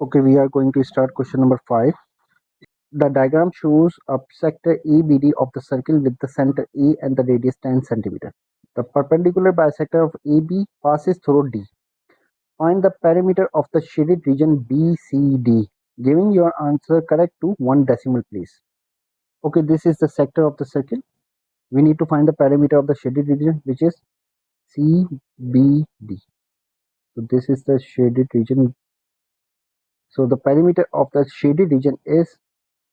Okay, we are going to start question number 5. The diagram shows a sector ABD of the circle with the center A and the radius 10 cm. The perpendicular bisector of AB passes through D. Find the perimeter of the shaded region BCD. Giving your answer correct to one decimal place. Okay, this is the sector of the circle. We need to find the perimeter of the shaded region, which is CBD. So this is the shaded region. So the perimeter of the shaded region is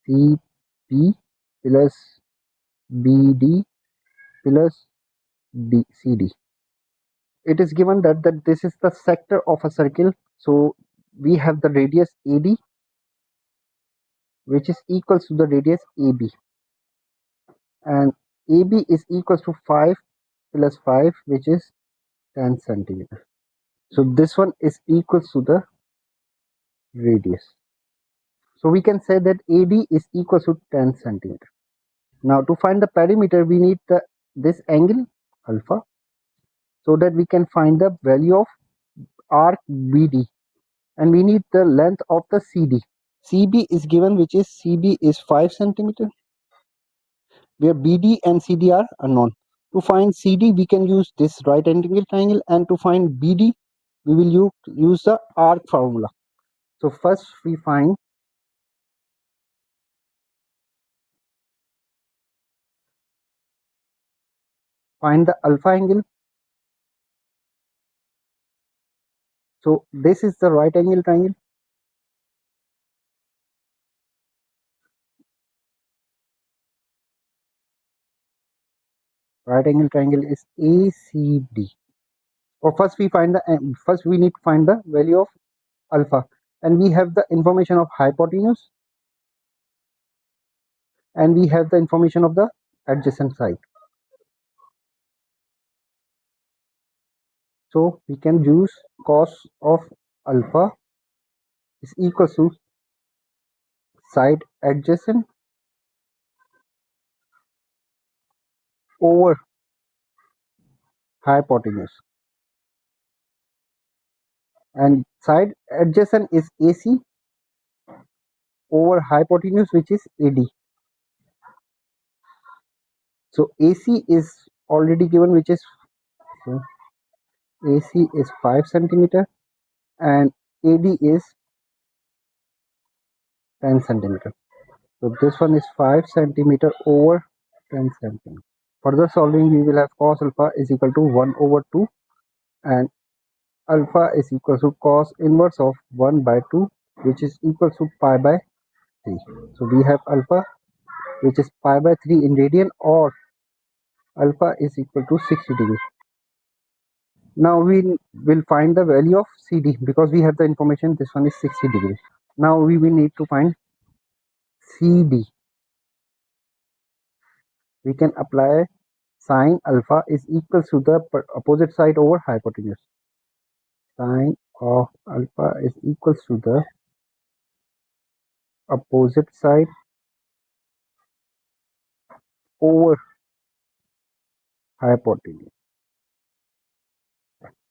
CP plus BD plus CD. It is given that this is the sector of a circle. So we have the radius AD, which is equals to the radius AB, and AB is equals to 5 plus 5, which is 10 centimeter. So this one is equals to the radius. So we can say that AD is equals to 10 centimeter. Now to find the perimeter, we need this angle alpha, so that we can find the value of arc BD, and we need the length of the CD. CB is given, which is CB is 5 centimeter, where BD and CD are unknown. To find CD, we can use this right angle triangle, and to find BD, we will use the arc formula. So first we find the alpha angle. So this is the right angle triangle. Right angle triangle is ACD. Or first we need to find the value of alpha, and we have the information of hypotenuse, and we have the information of the adjacent side. So we can use cos of alpha is equal to side adjacent over hypotenuse, and side adjacent is AC over hypotenuse, which is AD. So AC is already given, which is so AC is 5 centimeter and AD is 10 centimeter. So this one is 5 centimeter over 10 centimeter. Further solving, we will have cos alpha is equal to 1 over 2, and alpha is equal to cos inverse of 1 by 2, which is equal to pi by 3. So we have alpha, which is pi by 3 in radian, or alpha is equal to 60 degree. Now we will find the value of CD, because we have the information this one is 60 degree. Now we will need to find CD. We can apply sine alpha is equal to the opposite side over hypotenuse. Sine of alpha is equal to the opposite side over hypotenuse,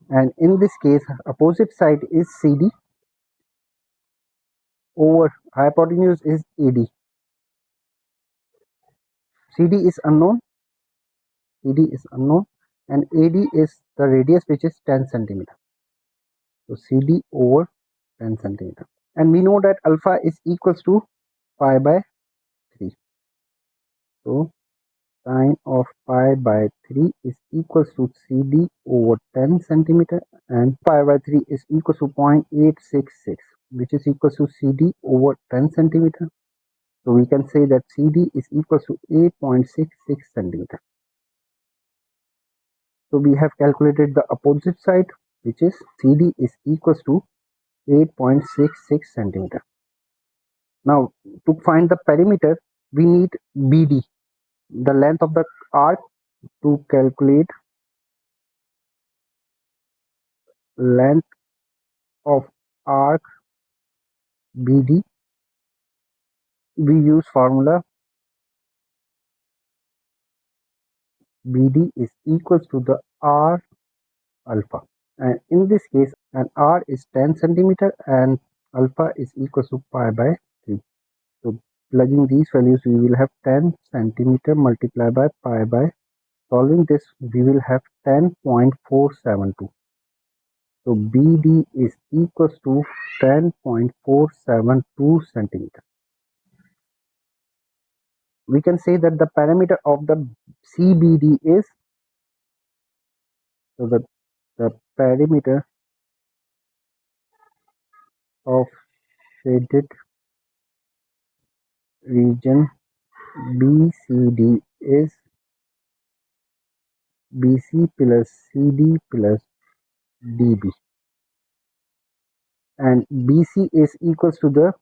and in this case opposite side is CD over hypotenuse is AD. CD is unknown, and AD is the radius, which is 10 centimeter. So CD over 10 centimeter, and we know that alpha is equals to pi by 3. So sine of pi by 3 is equals to CD over 10 centimeter, and pi by 3 is equals to 0.866, which is equals to CD over 10 centimeter. So we can say that CD is equals to 8.66 centimeter. So we have calculated the opposite side, which is CD is equals to 8.66 centimeter. Now to find the perimeter, we need BD, the length of the arc. To calculate length of arc BD, we use formula BD is equals to the R alpha, and in this case an R is 10 centimeter and alpha is equal to pi by 3. So plugging these values, we will have 10 centimeter multiplied by pi by, solving this, we will have 10.472. So BD is equals to 10.472 centimeter. We can say that the parameter of the CBD is, so the parameter of shaded region BCD is BC plus CD plus DB, and BC is equals to the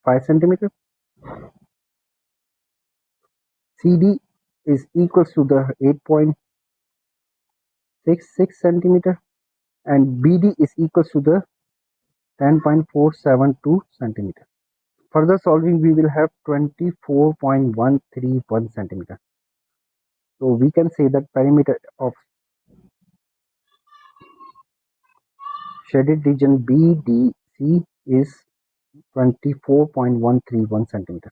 5 centimeter, CD is equals to the 8.66 centimeter, and BD is equals to the 10.472 centimeter. Further solving, we will have 24.131 centimeter. So we can say that perimeter of shaded region BDC is 24.131 centimeter.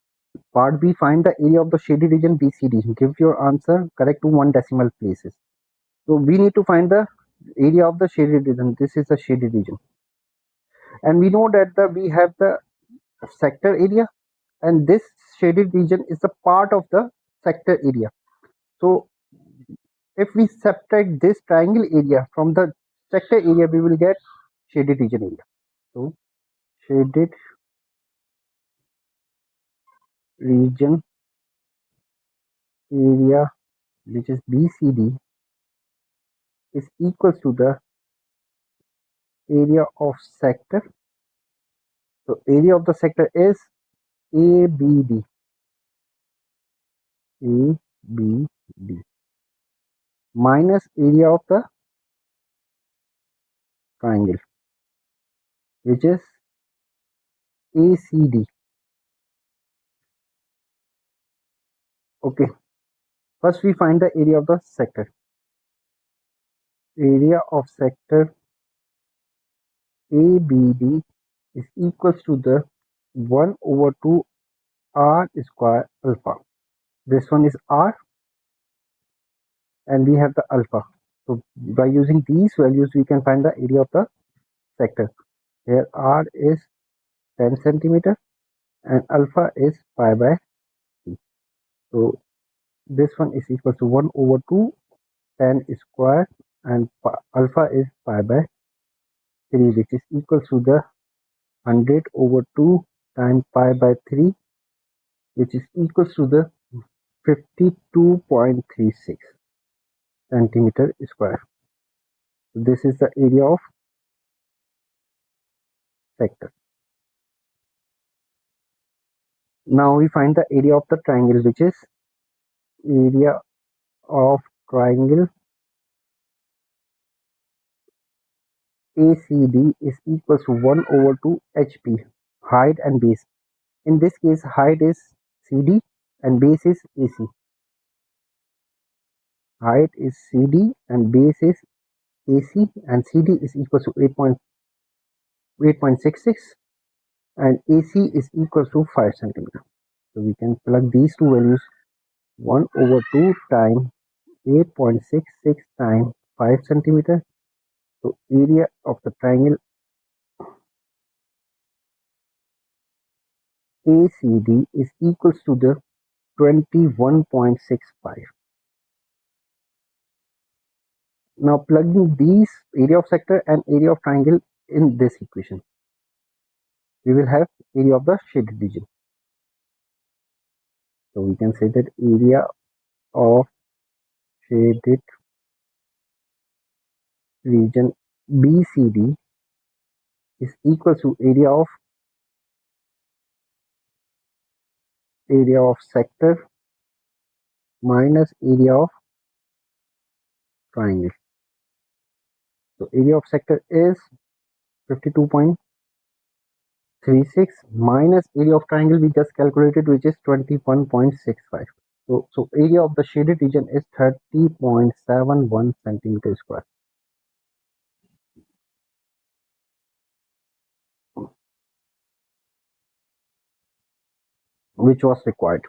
Part B, find the area of the shaded region BCD. Give your answer correct to 1 decimal places. So we need to find the area of the shaded region. This is the shaded region, and we know that we have the sector area, and this shaded region is the part of the sector area. So if we subtract this triangle area from the sector area, we will get shaded region area. So shaded region area, which is BCD, is equals to the area of sector. So area of the sector is ABD, ABD minus area of the triangle, which is ACD. Okay, first we find the area of the sector. Area of sector ABD is equals to the 1 over 2 R square alpha. This one is R, and we have the alpha. So by using these values, we can find the area of the sector. Here R is 10 centimeter and alpha is pi by 3. So this one is equal to 1 over 2 10 square, and alpha is pi by 3, which is equal to the 100 over 2 times pi by 3, which is equal to the 52.36 centimeter square. So this is the area of sector. Now we find the area of the triangle, which is area of triangle ACD is equal to 1 over 2 HP, height and base. In this case, height is CD and base is AC. Height is CD and base is AC, and CD is equal to 8.66 and AC is equal to 5 centimeter. So we can plug these two values, 1 over 2 times 8.66 times 5 centimeter. So area of the triangle ACD is equals to the 21.65. Now plugging these area of sector and area of triangle in this equation, we will have area of the shaded region. So we can say that area of shaded region BCD is equal to area of sector minus area of triangle. So area of sector is 52.36 minus area of triangle we just calculated, which is 21.65. So area of the shaded region is 30.71 centimeter square. which was required.